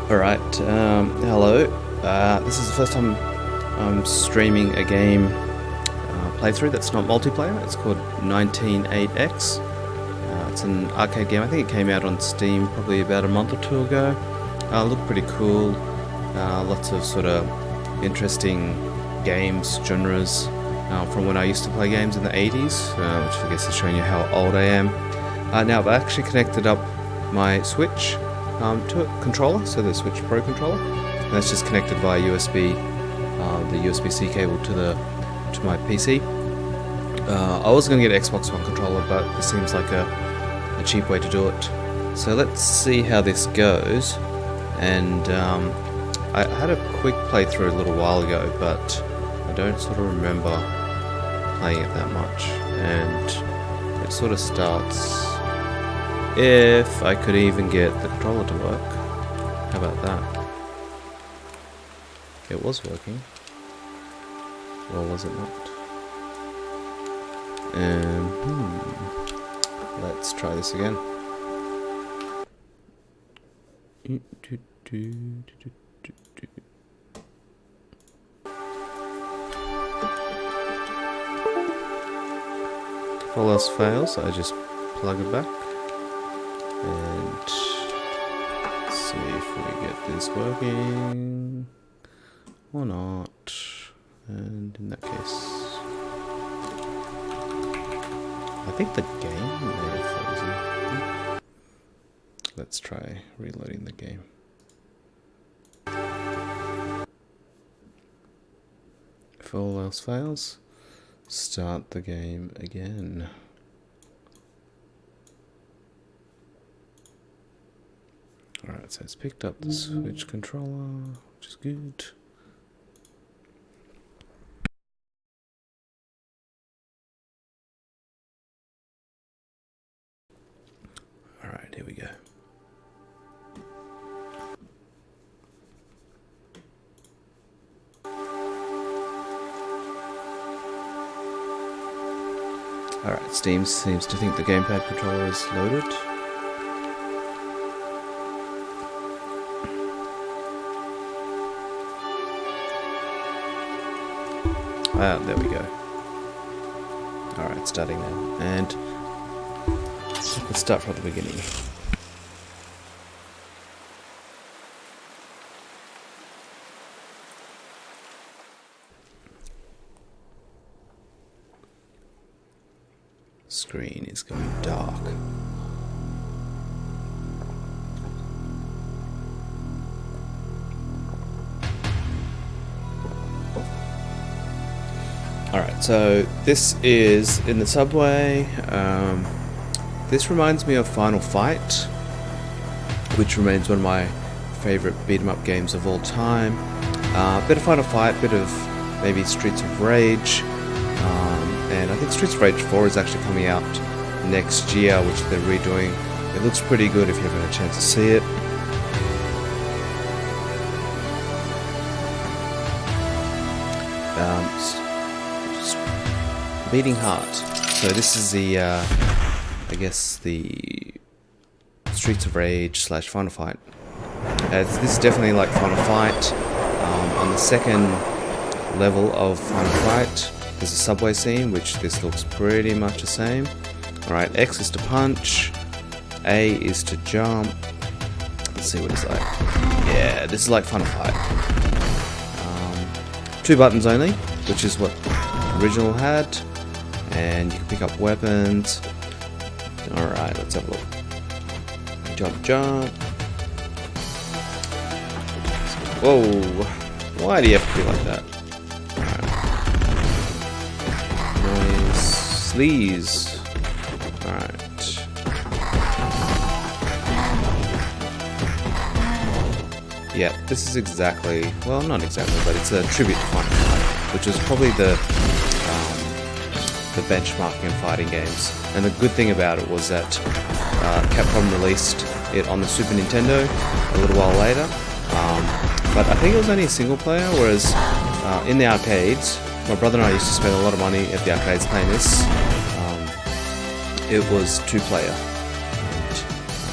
Alright, hello. This is the first time I'm streaming a game playthrough that's not multiplayer. It's called 198X. It's an arcade game. I think it came out on Steam probably about a month or two ago. Looked pretty cool. Lots of sort of interesting games, genres from when I used to play games in the 80's, which I guess is showing you how old I am. Now I've actually connected up my Switch to a controller, so the Switch Pro controller, and that's just connected via USB, the USB-C cable to my PC. I was going to get an Xbox One controller, but this seems like a cheap way to do it. So let's see how this goes. And I had a quick playthrough a little while ago, but I don't sort of remember playing it that much. And it sort of starts, if I could even get the controller to work. How about that? It was working. Or was it not? Let's try this again. If all else fails, I just plug it back. And see if we get this working or not. And in that case, I think the game may have frozen. Let's try reloading the game. If all else fails, start the game again. Alright, so it's picked up the Switch controller, which is good. Alright, here we go. Alright, Steam seems to think the gamepad controller is loaded. There we go. Alright, starting now. And let's start from the beginning. Screen is going dark. Alright, so this is in the subway. This reminds me of Final Fight, which remains one of my favourite beat-em-up games of all time. Bit of Final Fight, bit of maybe Streets of Rage, and I think Streets of Rage 4 is actually coming out next year, which they're redoing. It looks pretty good if you haven't had a chance to see it. Beating Heart. So this is the, I guess the Streets of Rage / Final Fight. This is definitely like Final Fight. On the second level of Final Fight, there's a subway scene, which this looks pretty much the same. Alright, X is to punch, A is to jump. Let's see what it's like. Yeah, this is like Final Fight. 2 buttons only, which is what the original had. And you can pick up weapons. Alright, let's have a look. Jump, jump. Whoa. Why do you have to be like that? Alright. Noise. Sleaze. Alright. Yeah, this is exactly, well, not exactly, but it's a tribute to Final Fight, which is probably the benchmarking in fighting games. And the good thing about it was that Capcom released it on the Super Nintendo a little while later, but I think it was only a single player, whereas in the arcades, my brother and I used to spend a lot of money at the arcades playing this. It was 2-player.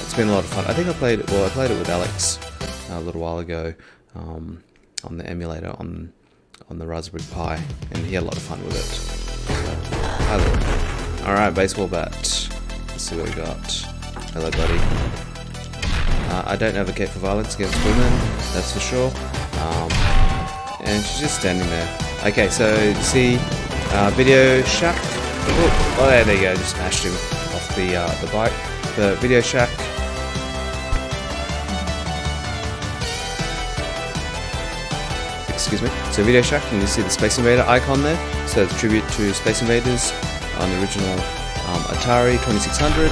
It's been a lot of fun. I think I played it with Alex a little while ago on the emulator on the Raspberry Pi, and he had a lot of fun with it. So, alright, baseball bat. Let's see what we got. Hello, buddy. I don't advocate for violence against women, that's for sure. And she's just standing there. Okay, so you see Video Shack. Oh, there you go. Just smashed him off the bike. The Video Shack. Excuse me. So Video Shack, and you see the Space Invader icon there. So it's a tribute to Space Invaders on the original Atari 2600.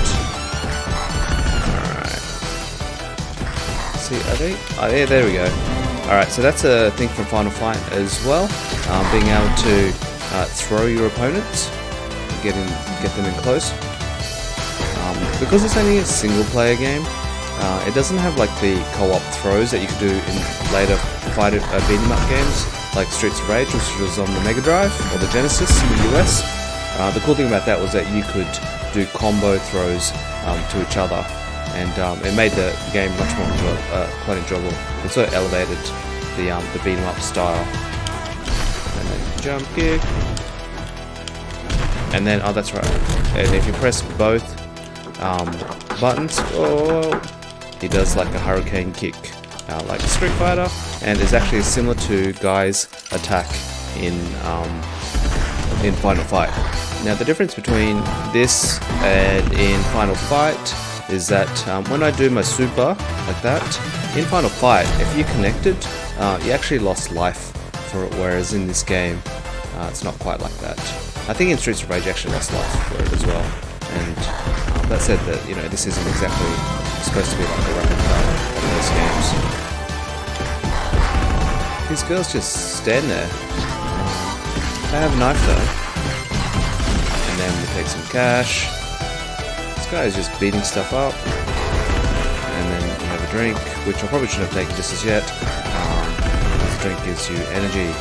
Oh, yeah, there we go. Alright, so that's a thing from Final Fight as well. Being able to throw your opponents, get them in close. Because it's only a single player game, it doesn't have like the co-op throws that you could do in later beat 'em up games, like Streets of Rage, which was on the Mega Drive or the Genesis in the US. The cool thing about that was that you could do combo throws to each other. And it made the game much more quite enjoyable. It sort of elevated the beat 'em up style. And then jump kick. And then, oh, that's right. And if you press both buttons, oh, he does like a hurricane kick, like Street Fighter, and it's actually similar to Guy's attack in Final Fight. Now, the difference between this and in Final Fight is that when I do my super like that, in Final Fight, if you connected, you actually lost life for it, whereas in this game, it's not quite like that. I think in Streets of Rage, you actually lost life for it as well. And that said, that this isn't exactly supposed to be like a rapid fire of those games. These girls just stand there. They have a knife though, and then we take some cash. Guy is just beating stuff up, and then you have a drink, which I probably shouldn't have taken just as yet. This drink gives you energy.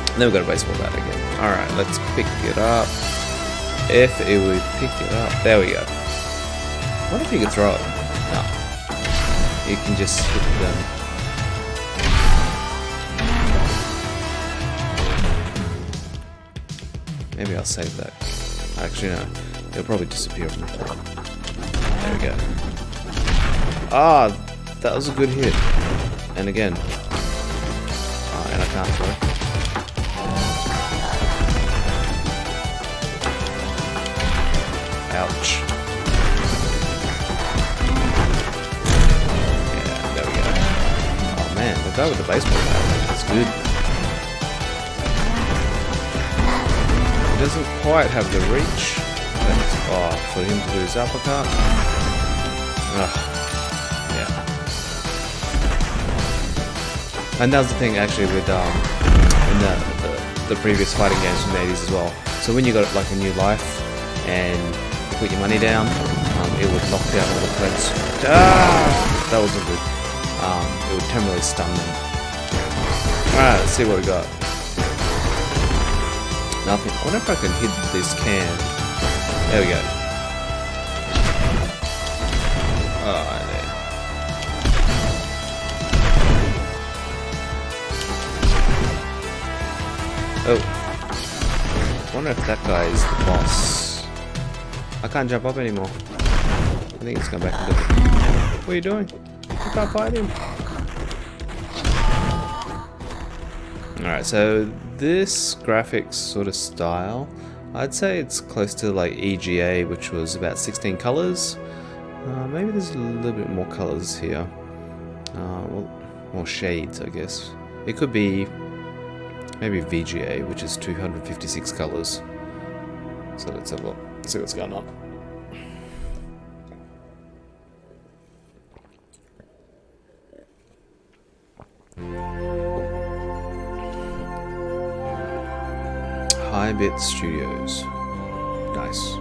And then we've got a baseball bat again. Alright, let's pick it up. If it would pick it up. There we go. What if you could throw it? No. You can just hit them. Maybe I'll save that. Actually, no. It'll probably disappear from the floor. There we go. Ah, that was a good hit. And again. And I can't throw. Ouch. Yeah, there we go. Oh man, the guy with the baseball bat, that's good. He doesn't quite have the reach. But, for him to do his uppercut. Yeah. And that was the thing actually with in the previous fighting games from the 80s as well. So when you got like a new life and you put your money down, it would knock down all the threats. That wasn't good. It would temporarily stun them. Alright, let's see what we got. Nothing. I wonder if I can hit this can. There we go. Oh, there. Oh. I wonder if that guy is the boss. I can't jump up anymore. I think it's gone back to the... What are you doing? I can't fight him. Alright, so this graphics sort of style, I'd say it's close to like EGA, which was about 16 colors. Maybe there's a little bit more colors here. Well, more shades, I guess. It could be maybe VGA, which is 256 colors. So let's have a look, see what's going on. iBit Studios. Nice.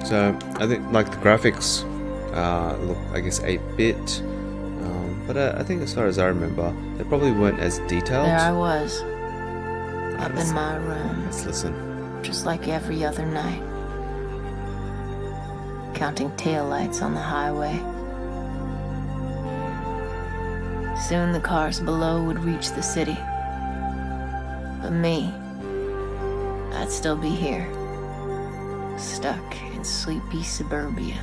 So I think like the graphics look, I guess, 8-bit, but I think as far as I remember, they probably weren't as detailed. There I was, up in my room. Let's listen. Just like every other night, counting taillights on the highway. Soon the cars below would reach the city, but me, I'd still be here, stuck in sleepy suburbia.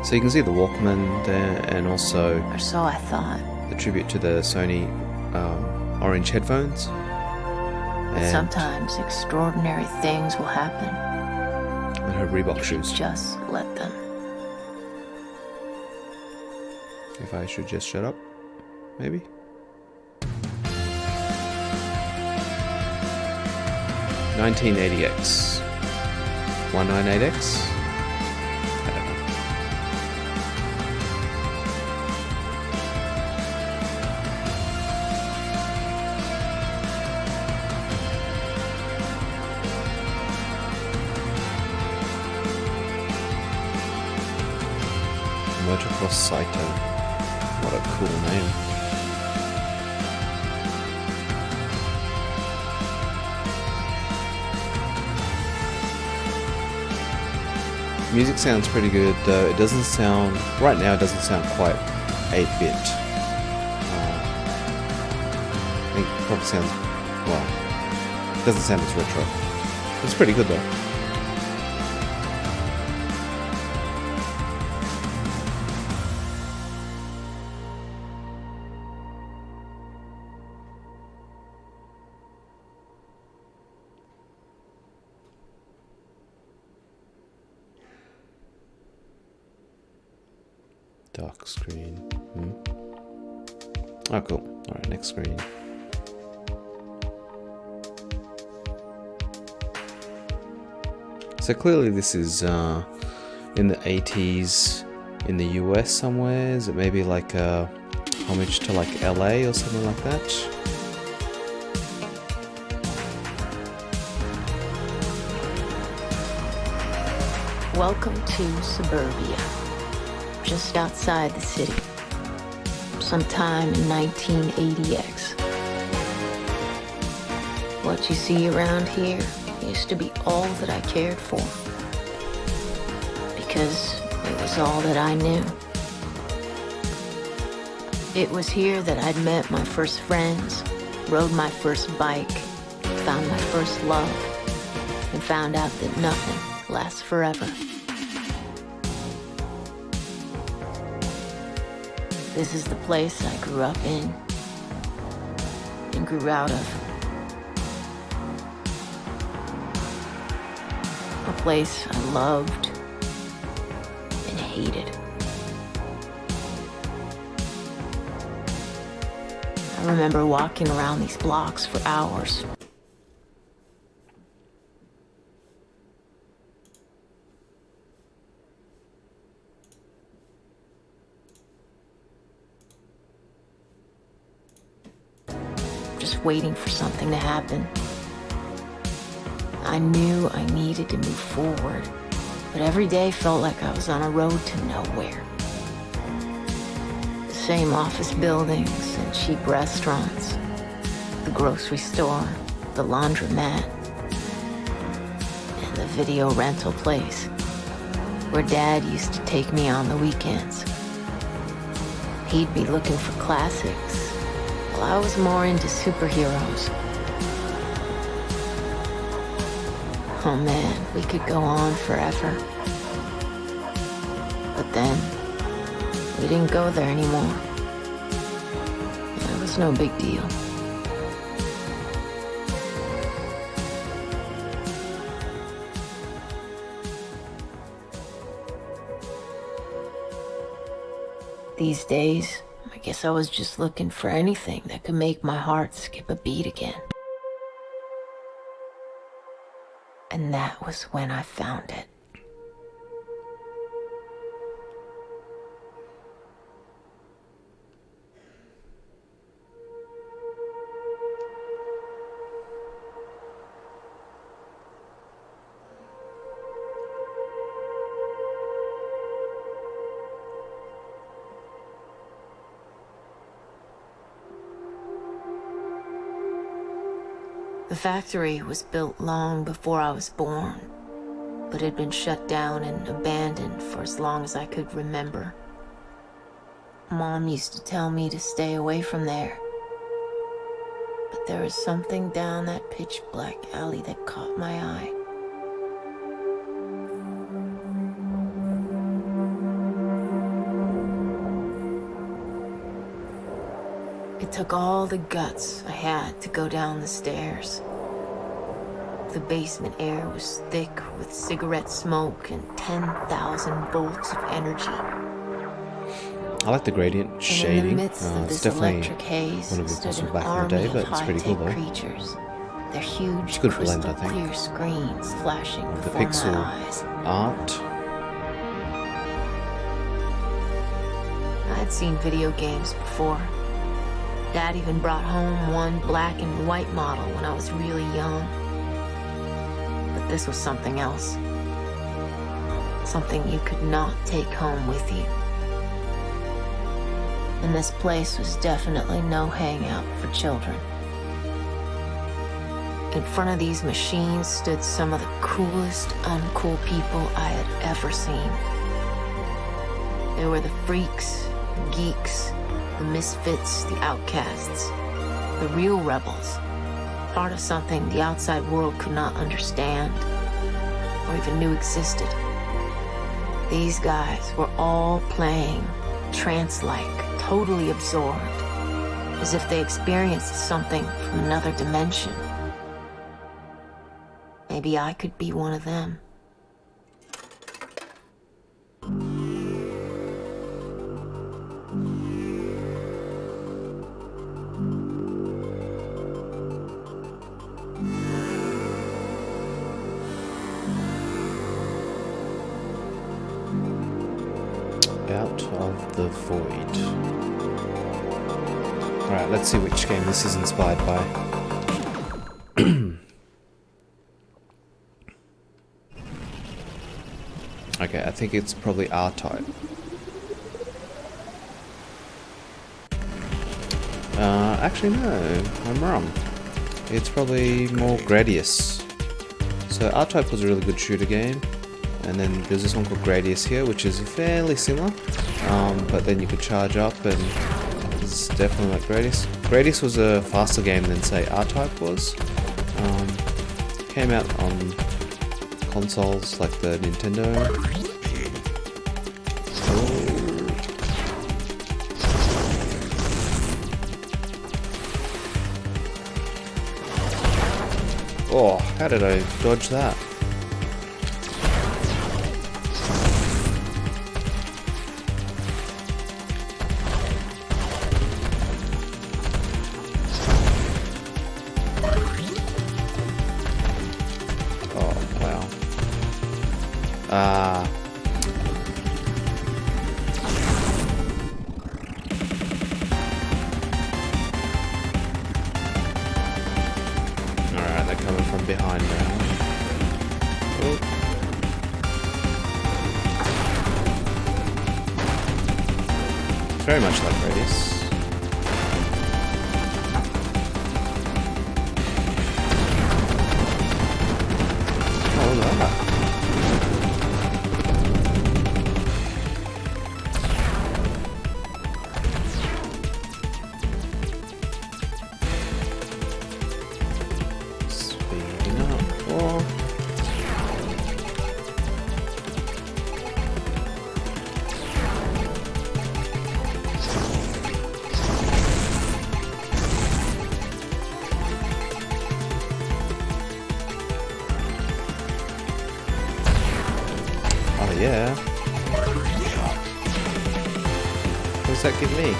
So you can see the Walkman there, and also, or so I thought, the tribute to the Sony orange headphones. But sometimes extraordinary things will happen. And her Reebok shoes. Just let them. If I should just shut up, maybe? $1980X. 198X? I don't know. Motocross Saito. What a cool name. Music sounds pretty good, though it doesn't sound, right now it doesn't sound quite 8-bit. I think it probably sounds, well, it doesn't sound as retro. It's pretty good though. Dark screen. Oh, cool. Alright, next screen. So clearly this is in the 80s in the US somewhere. Is it maybe like a homage to like LA or something like that? Welcome to suburbia. Just outside the city, sometime in 1980X. What you see around here used to be all that I cared for, because it was all that I knew. It was here that I'd met my first friends, rode my first bike, found my first love, and found out that nothing lasts forever. This is the place I grew up in and grew out of. A place I loved and hated. I remember walking around these blocks for hours. Just waiting for something to happen. I knew I needed to move forward, but every day felt like I was on a road to nowhere. The same office buildings and cheap restaurants, the grocery store, the laundromat, and the video rental place where Dad used to take me on the weekends. He'd be looking for classics, while I was more into superheroes. Oh man, we could go on forever. But then, we didn't go there anymore. It was no big deal. These days, I guess I was just looking for anything that could make my heart skip a beat again. And that was when I found it. The factory was built long before I was born, but had been shut down and abandoned for as long as I could remember. Mom used to tell me to stay away from there, but there was something down that pitch-black alley that caught my eye. It took all the guts I had to go down the stairs. The basement air was thick with cigarette smoke and 10,000 volts of energy. I like the gradient shading. And in the midst of It's this definitely electric haze one of the stood possible an back in the army day, of but it's pretty cool high-tech though. creatures. Their huge good crystal blend, I think. clear screens flashing The before pixel my eyes. art. I'd seen video games before. Dad even brought home one black and white model when I was really young. But this was something else. Something you could not take home with you. And this place was definitely no hangout for children. In front of these machines stood some of the coolest, uncool people I had ever seen. They were the freaks, the geeks, the misfits, the outcasts, the real rebels, part of something the outside world could not understand or even knew existed. These guys were all playing trance-like, totally absorbed, as if they experienced something from another dimension. Maybe I could be one of them. Out of the Void. Alright, let's see which game this is inspired by. Okay, I think it's probably R-Type. Actually no, I'm wrong. It's probably more Gradius. So R-Type was a really good shooter game. And then there's this one called Gradius here, which is fairly similar, but then you could charge up, and it's definitely like Gradius. Gradius was a faster game than, say, R-Type was. Came out on consoles like the Nintendo. Oh, how did I dodge that? Alright, they're coming from behind now. Oh. It's very much like Radius. Oh, look at that. Yeah. What does that give me?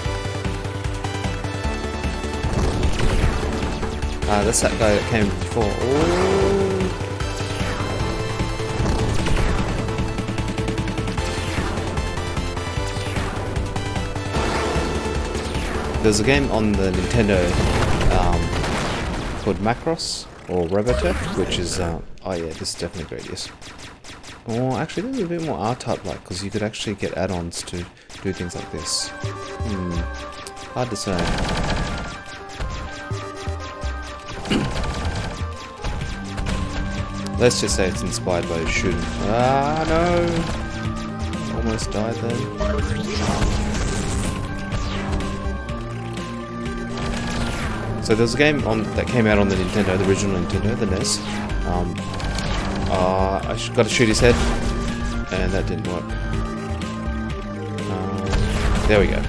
Ah, that's that guy that came before. Ooh. There's a game on the Nintendo called Macross or Robotech, which is oh yeah, this is definitely Gradius. Or actually, this is a bit more R-Type like, because you could actually get add-ons to do things like this. Hard to say. Let's just say it's inspired by shooting. Ah no! Almost died then. So there's a game that came out on the Nintendo, the original Nintendo, the NES. I got to shoot his head, and that didn't work. There we go.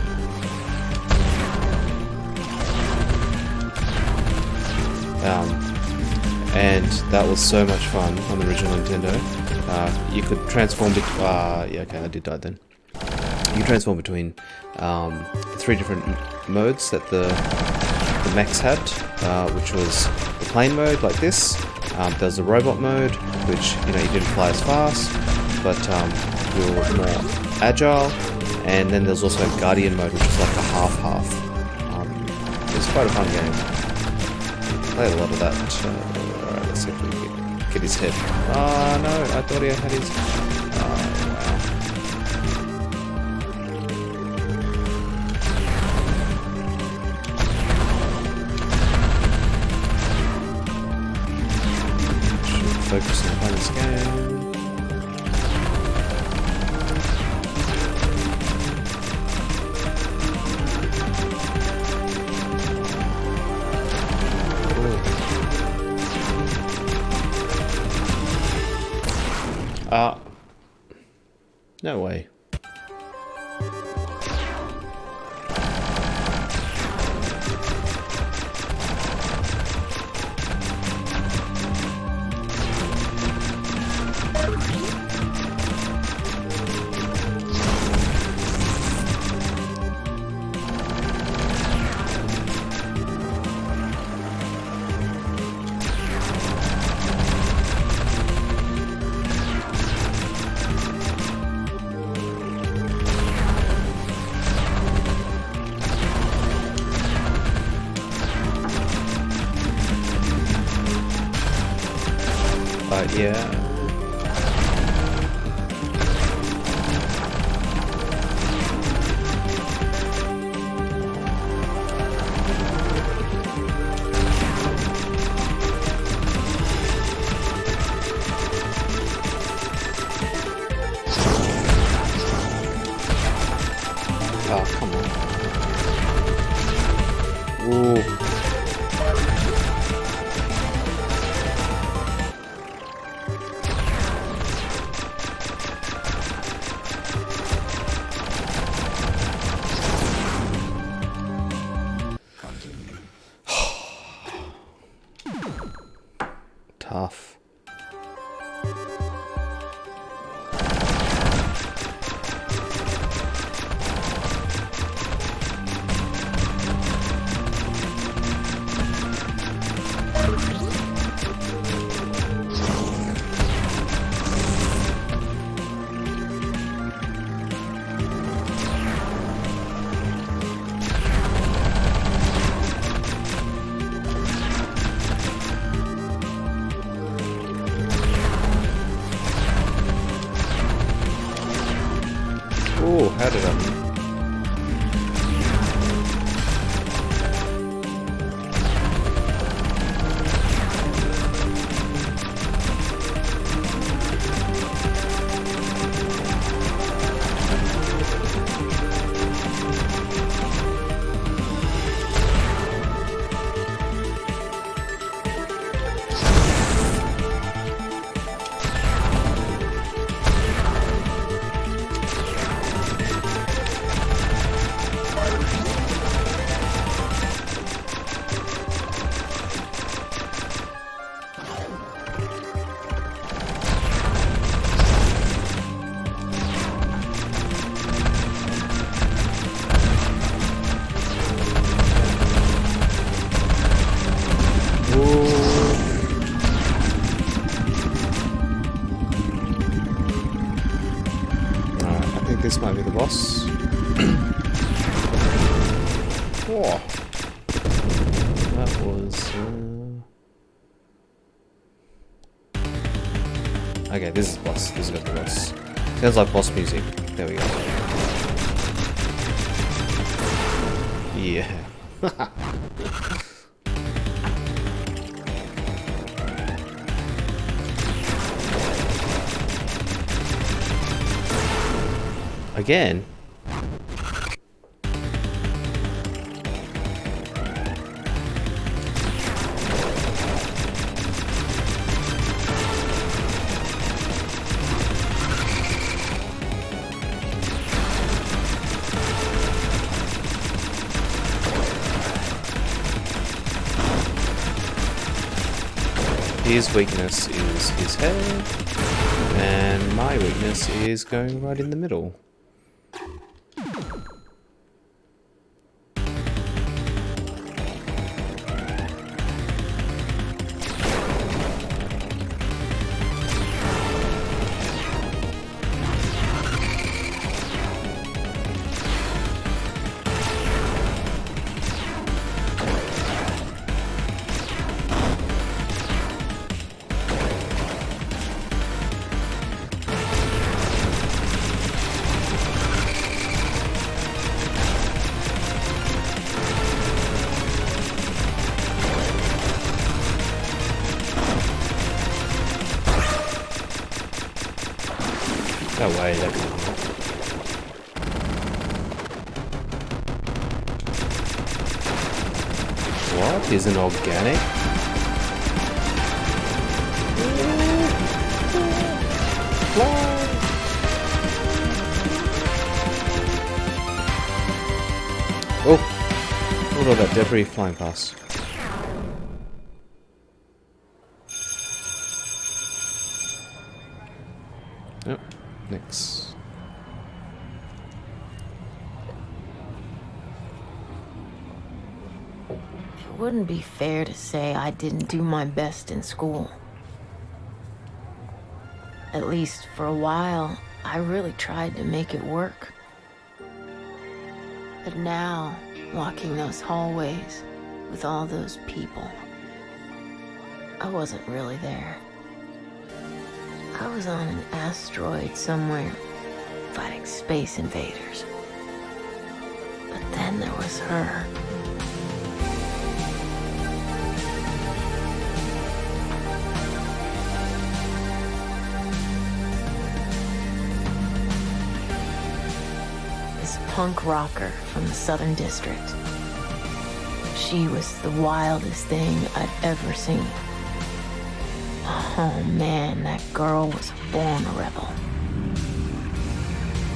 And that was so much fun on the original Nintendo. You could transform yeah, okay, I did die then. You can transform between the 3 different modes that the mechs had, which was the plane mode like this. There's the robot mode, which you didn't fly as fast, but you were more agile. And then there's also Guardian mode, which is like a half-half. It was quite a fun game. Played a lot of that. Alright, let's see if we can get his head. Oh no, I thought he had his... Oh wow. Should focus on playing this game. No way. Yeah. Oh, come on. Ooh. Tough. Oh, how did I... This might be the boss. Whoa. That was... Okay, this is boss. This is gonna be boss. Sounds like boss music. There we go. Yeah. Again? His weakness is his head, and my weakness is going right in the middle. No way that can work. What is an organic? Oh! Look at all that debris flying past. Yep. Next. It wouldn't be fair to say I didn't do my best in school. At least for a while, I really tried to make it work. But now, walking those hallways with all those people, I wasn't really there. I was on an asteroid somewhere, fighting space invaders. But then there was her. This punk rocker from the Southern District. She was the wildest thing I'd ever seen. Oh man, that girl was born a rebel.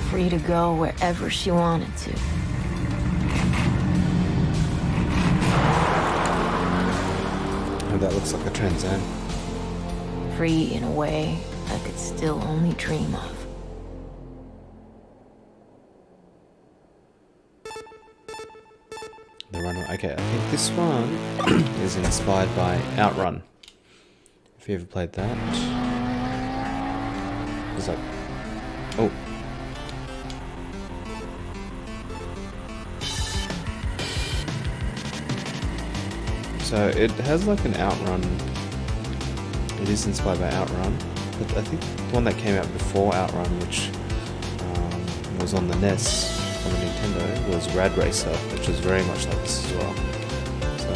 Free to go wherever she wanted to. Oh, that looks like a Trans Am. Free in a way I could still only dream of. The runway. Okay, I think this one is inspired by Outrun. If you ever played that. It's like... Oh. So it has like an Outrun. It is inspired by Outrun. But I think the one that came out before Outrun, which was on the NES, on the Nintendo, was Rad Racer, which is very much like this as well. So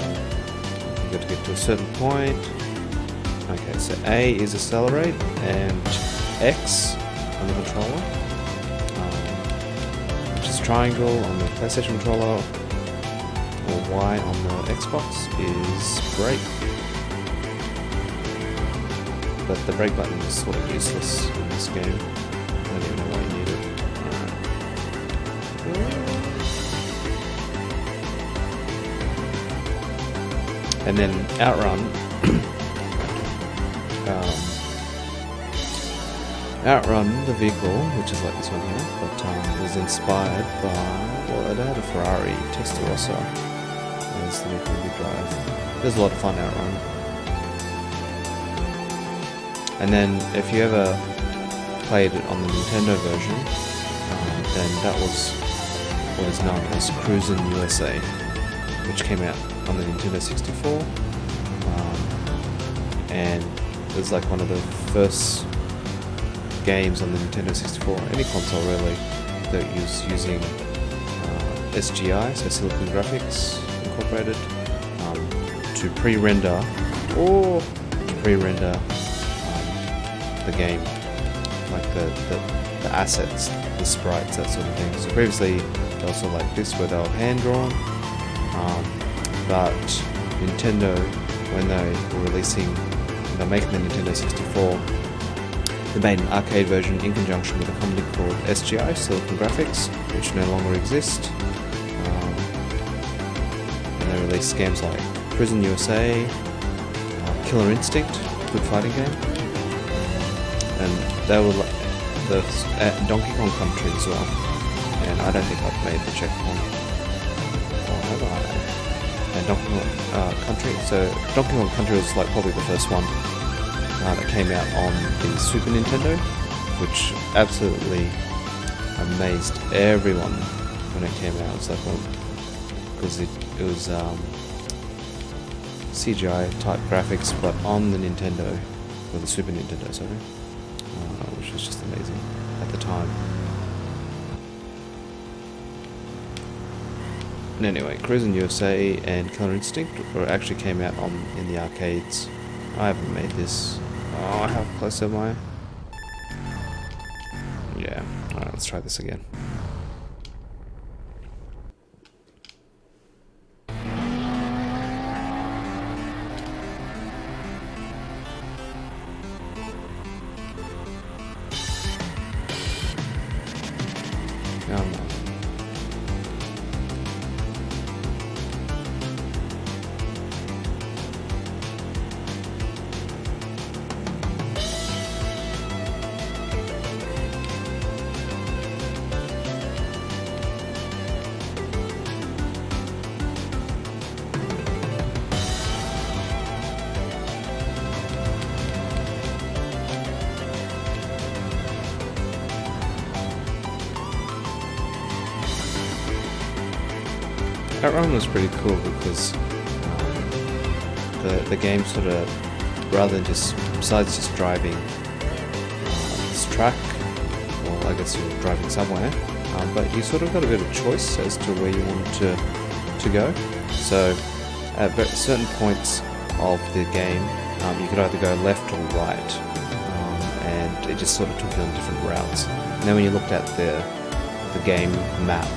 you got to get to a certain point. Okay, so A is accelerate and X on the controller, which is triangle on the PlayStation controller, or Y on the Xbox is brake. But the brake button is sort of useless in this game. I don't even know why you need it. And then Outrun. Outrun, the vehicle, which is like this one here, but was inspired by, well, it had a Ferrari Testarossa as the vehicle you drive. There's a lot of fun Outrun. And then if you ever played it on the Nintendo version, then that was what is known as Cruisin' USA. which came out on the Nintendo 64, and it was like one of the first games on the Nintendo 64, any console really, that was using SGI, so silicon graphics incorporated, to pre-render the game, like the assets, the sprites, that sort of thing. So previously they also like this, where they were hand drawn, but Nintendo, when they were making the Nintendo 64, they made an arcade version in conjunction with a company called SGI, Silicon Graphics, which no longer exist. And they released games like Prison USA, Killer Instinct, good fighting game, and they were Donkey Kong Country as well. And I don't think I've made the checkpoint, or have I? And Donkey Kong Country. So Donkey Kong Country was like probably the first one that came out on the Super Nintendo, which absolutely amazed everyone when it came out. It's like, well, because it was CGI type graphics, but on the Nintendo, or the Super Nintendo, sorry, which was just amazing at the time. And anyway, Cruisin' USA and Killer Instinct actually came out in the arcades. I haven't made this. Oh, how close am I? Yeah. Alright, let's try this again. Come on. That run was pretty cool because the game sort of, rather than besides just driving this track, or I guess you're driving somewhere, but you sort of got a bit of choice as to where you wanted to go. So at certain points of the game, you could either go left or right, and it just sort of took you on different routes. And then when you looked at the game map,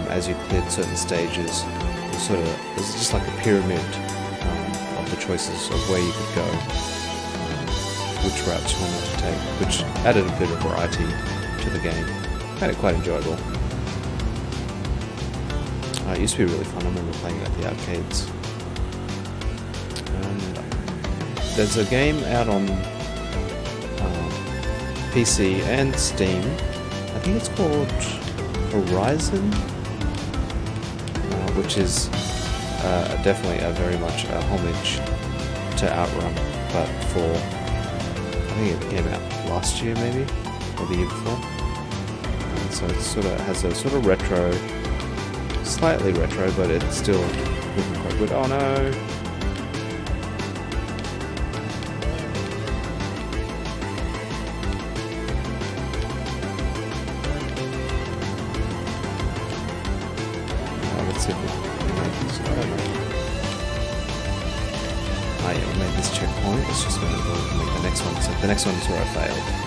as you cleared certain stages, it was just like a pyramid of the choices of where you could go, which routes you wanted to take, which added a bit of variety to the game. Made it quite enjoyable. It used to be really fun. I remember playing it at the arcades. There's a game out on PC and Steam. I think it's called Horizon, which is definitely very much a homage to Outrun, but I think it came out last year maybe, or the year before. And so it sort of has a sort of retro, slightly retro, but it's still looking quite good. Oh no! I made this checkpoint, it's just going to go and make the next one, so the next one is where I failed.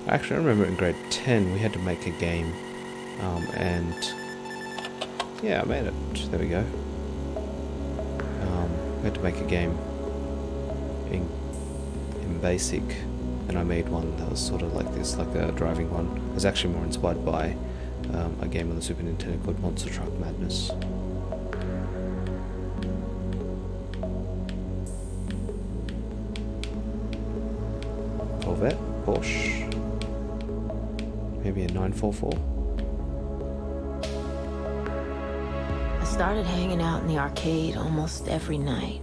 Actually, I remember in grade 10 we had to make a game, and yeah, I made it. There we go. We had to make a game in BASIC, and I made one that was sort of like this, like a driving one. It was actually more inspired by a game on the Super Nintendo called Monster Truck Madness. Corvette, Porsche, maybe a 944. I started hanging out in the arcade almost every night.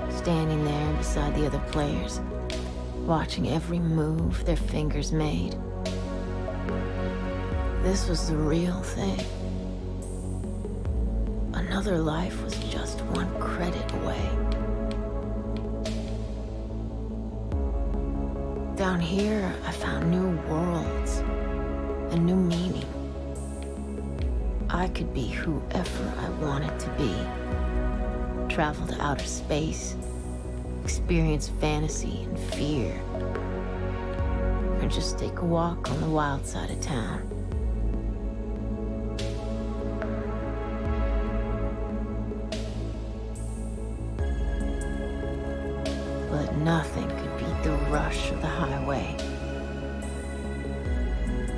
Standing there beside the other players, watching every move their fingers made. This was the real thing. Another life was just one credit away. Down here, I found new worlds, a new meaning. I could be whoever I wanted to be. Travel to outer space, experience fantasy and fear, or just take a walk on the wild side of town. But nothing could beat the rush of the highway.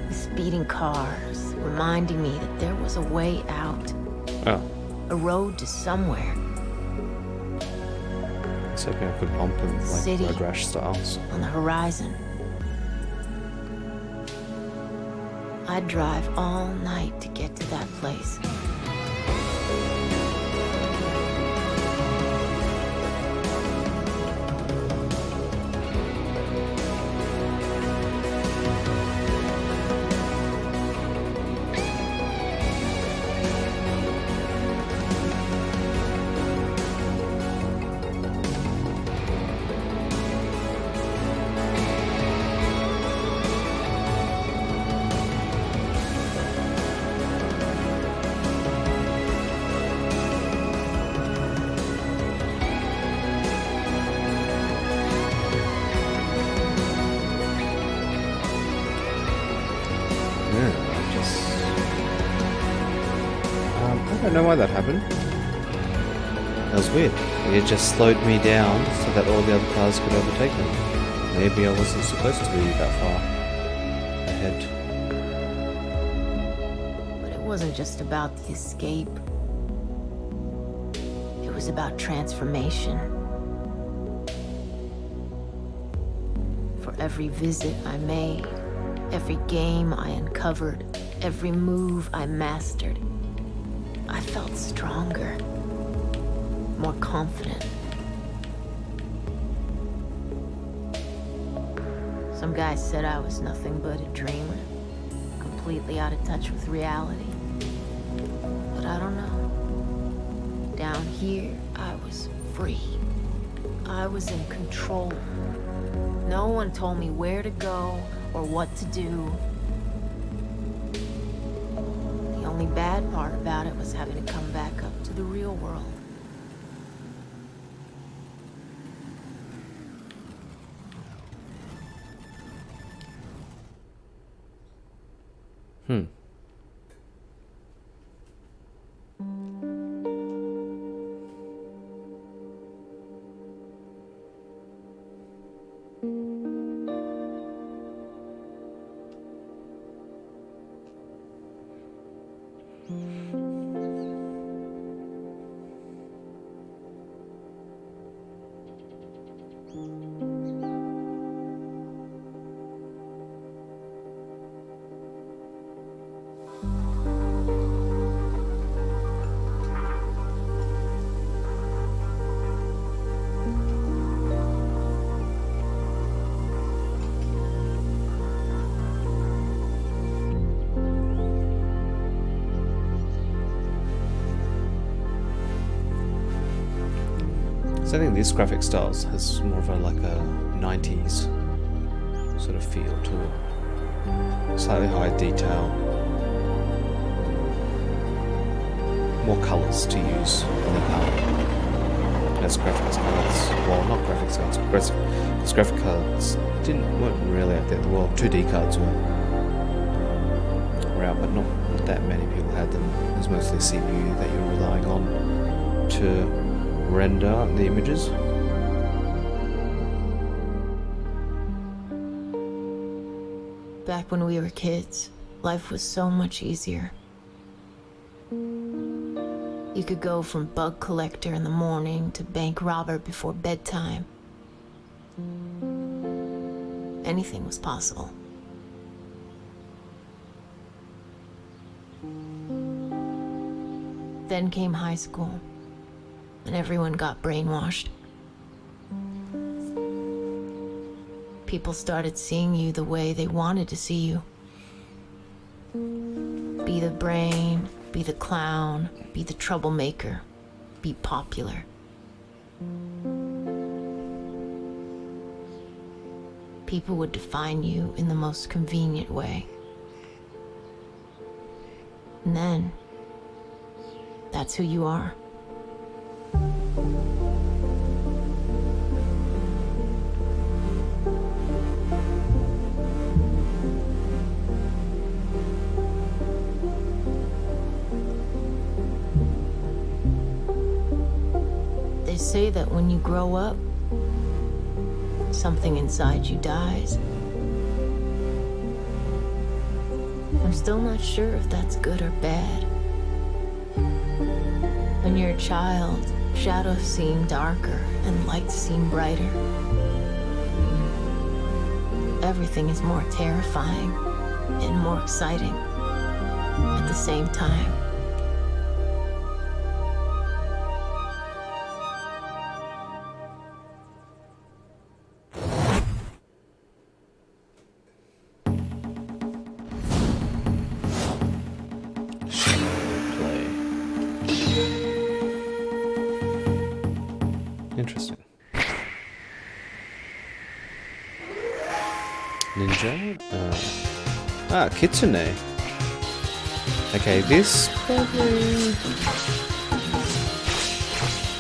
The speeding cars reminding me that there was a way out. Oh. A road to somewhere. I was hoping I could bump him like City Road Rash styles. on the horizon. I'd drive all night to get to that place. I don't know why that happened. That was weird. It just slowed me down so that all the other cars could overtake me. Maybe I wasn't supposed to be that far ahead. But it wasn't just about the escape. It was about transformation. For every visit I made, every game I uncovered, every move I mastered, I felt stronger, more confident. Some guys said I was nothing but a dreamer, completely out of touch with reality. But I don't know. Down here, I was free. I was in control. No one told me where to go or what to do. The only bad part about it was having to come back up to the real world. So I think this graphic styles has more of a like a 90s sort of feel to it. Slightly higher detail. More colours to use in the palette. As graphics cards, well, not graphics cards, because graphic cards weren't really out there. Well, 2D cards were out, but not that many people had them. It was mostly CPU that you're relying on to render the images. Back when we were kids, life was so much easier. You could go from bug collector in the morning to bank robber before bedtime. Anything was possible. Then came high school, and everyone got brainwashed. People started seeing you the way they wanted to see you. Be the brain, be the clown, be the troublemaker, be popular. People would define you in the most convenient way. And then, that's who you are. They say that when you grow up, something inside you dies. I'm still not sure if that's good or bad. When you're a child, shadows seem darker and lights seem brighter. Everything is more terrifying and more exciting at the same time. Interesting. Ninja? Kitsune. Okay, this probably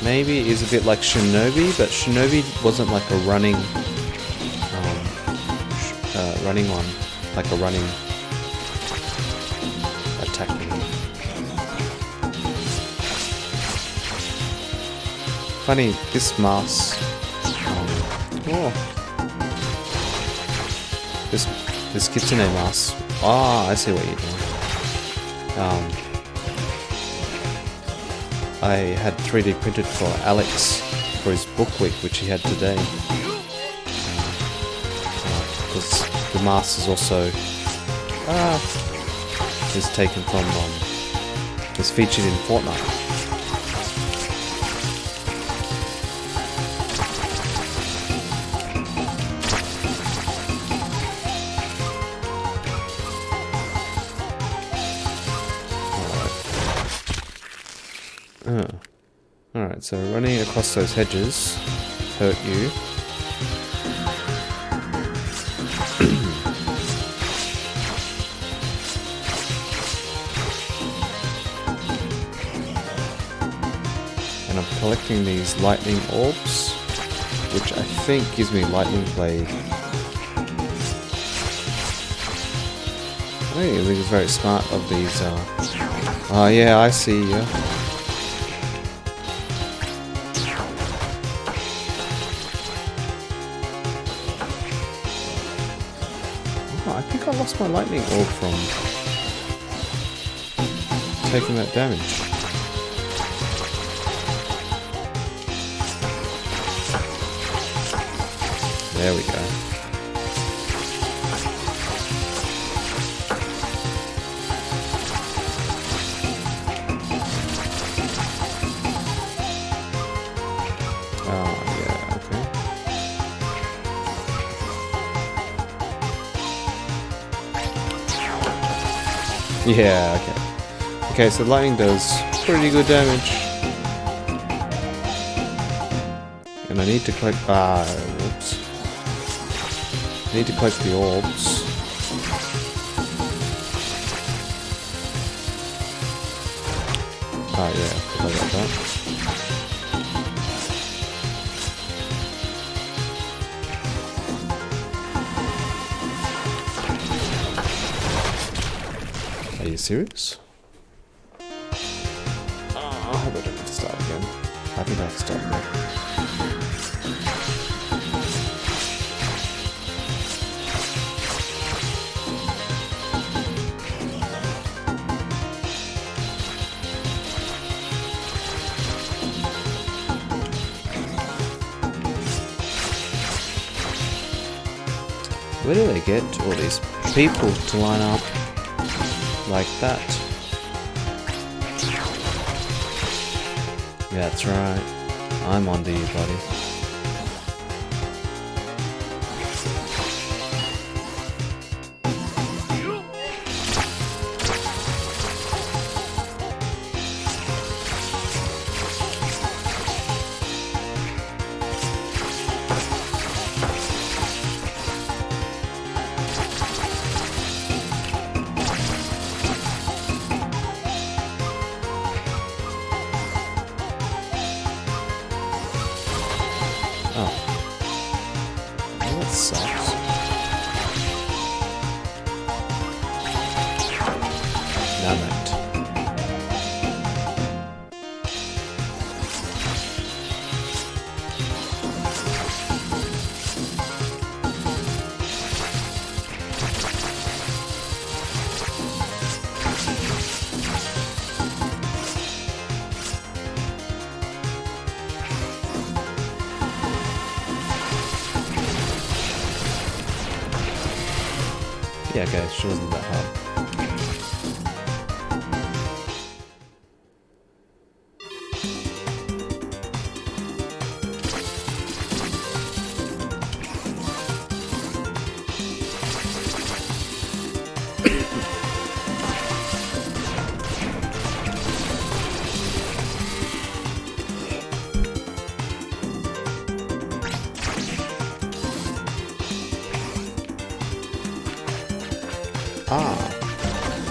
maybe is a bit like Shinobi, but Shinobi wasn't like a running one, like a running attacking. Funny, this mask. This Kitsune mask. Ah, I see what you're doing. I had 3D printed for Alex for his book week, which he had today. Because the mask is also is taken from is featured in Fortnite. Alright, so running across those hedges hurt you. And I'm collecting these lightning orbs, which I think gives me lightning blade. I think it's very smart of these. Oh yeah, I see you. I think I lost my lightning orb from taking that damage. There we go. Oh, yeah, okay. Yeah, okay. Okay, so lightning does pretty good damage. And I need to collect... whoops. I need to collect the orbs. Oh yeah, I forgot about that. Are you serious? Oh, I hope I don't have to start again. I think I have to start again. Where do they get all these people to line up like that? Yeah, that's right. I'm onto you, buddy. Oh. Well, that sucks. Damn it. Yeah, guys, she wasn't that hard.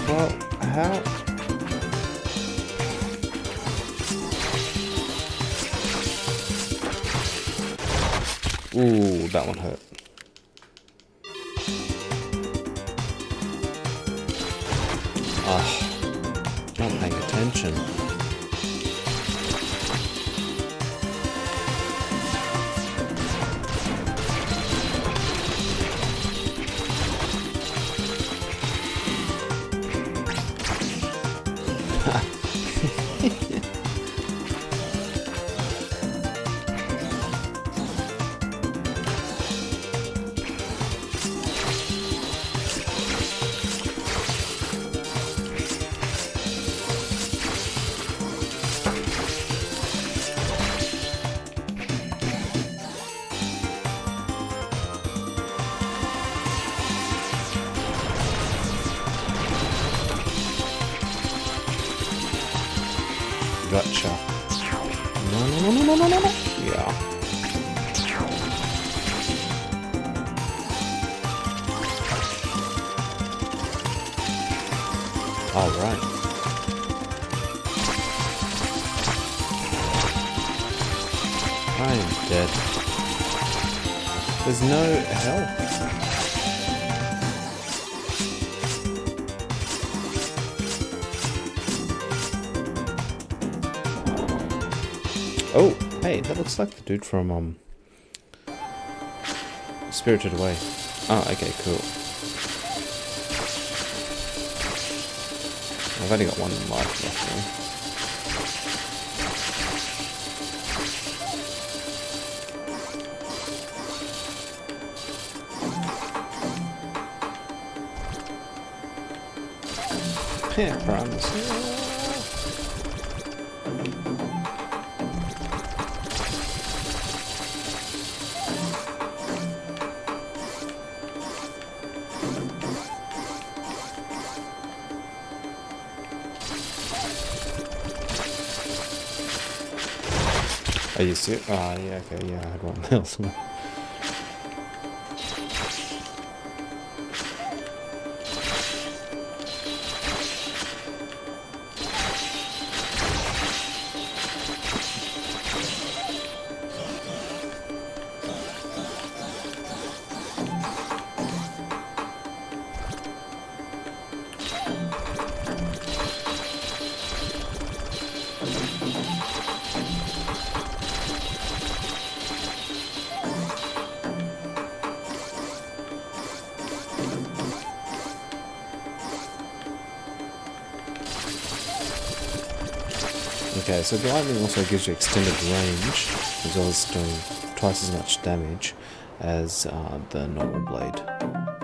Well, how? Ooh, that one hurt. Not paying attention. Gotcha. No. Yeah. All right. I am dead. There's no help. Oh, hey, that looks like the dude from Spirited Away. Oh, okay, cool. I've only got one life left now. Yeah, promise. Are you serious? Ah, yeah, okay, yeah, I had one else. Okay, so the lightning also gives you extended range, as well as doing twice as much damage as the normal blade.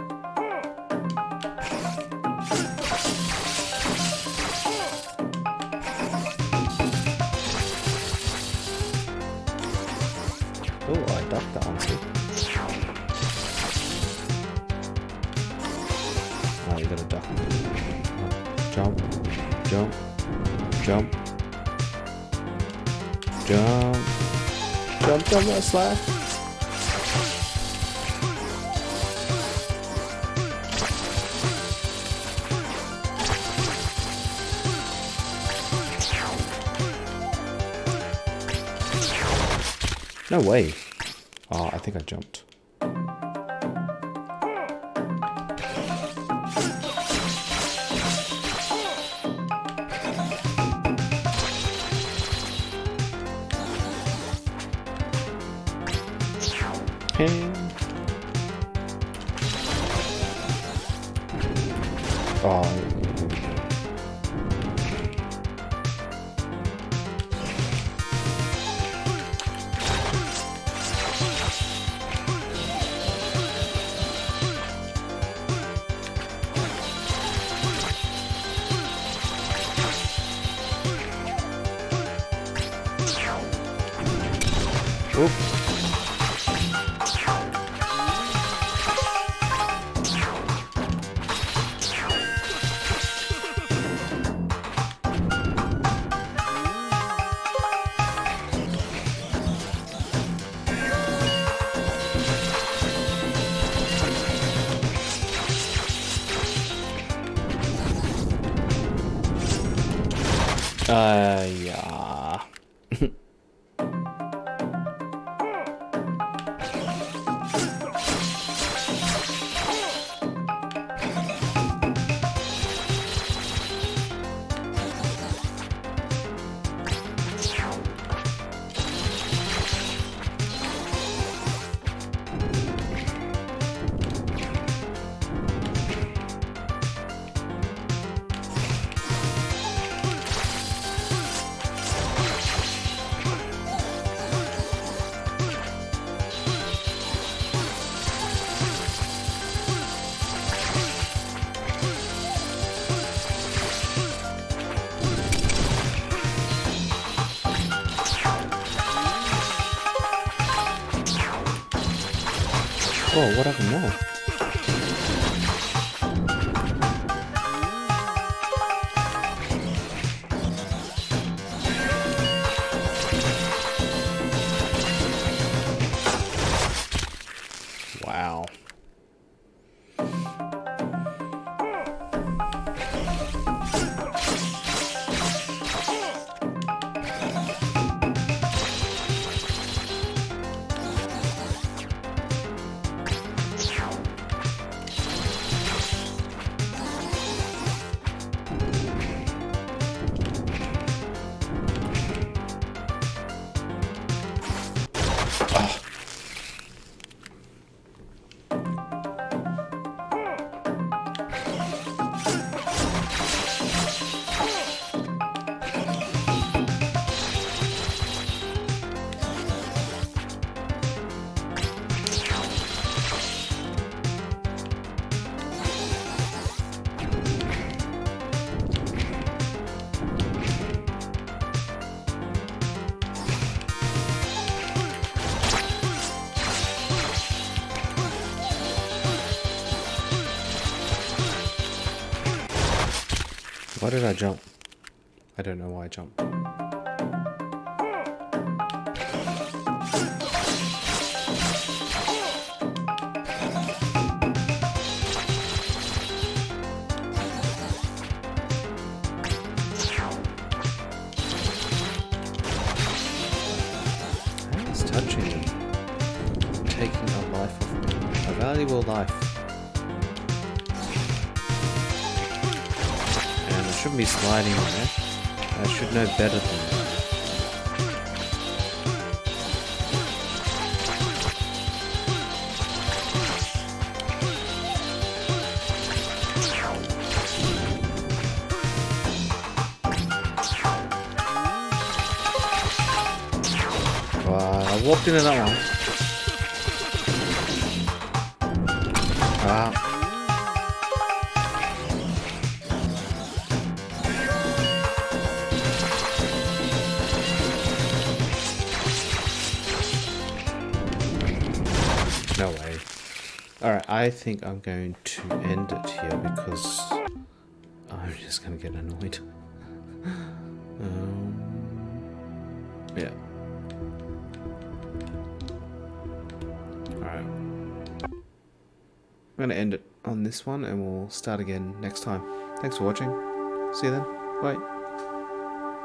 Jump. Jump. Jump. Jump. Jump, jump, that slack. No way. Oh, I think I jumped. Oh. Oop. Yeah. Oh, what happened now? Wow. Why did I jump? I don't know why I jumped. It's touching me. Taking a life of me. A valuable life. I shouldn't be sliding on it. I should know better than that. Wow, I walked into that one. Ah. No way. Alright, I think I'm going to end it here because I'm just gonna get annoyed. Yeah. Alright. I'm gonna end it on this one and we'll start again next time. Thanks for watching. See you then. Bye.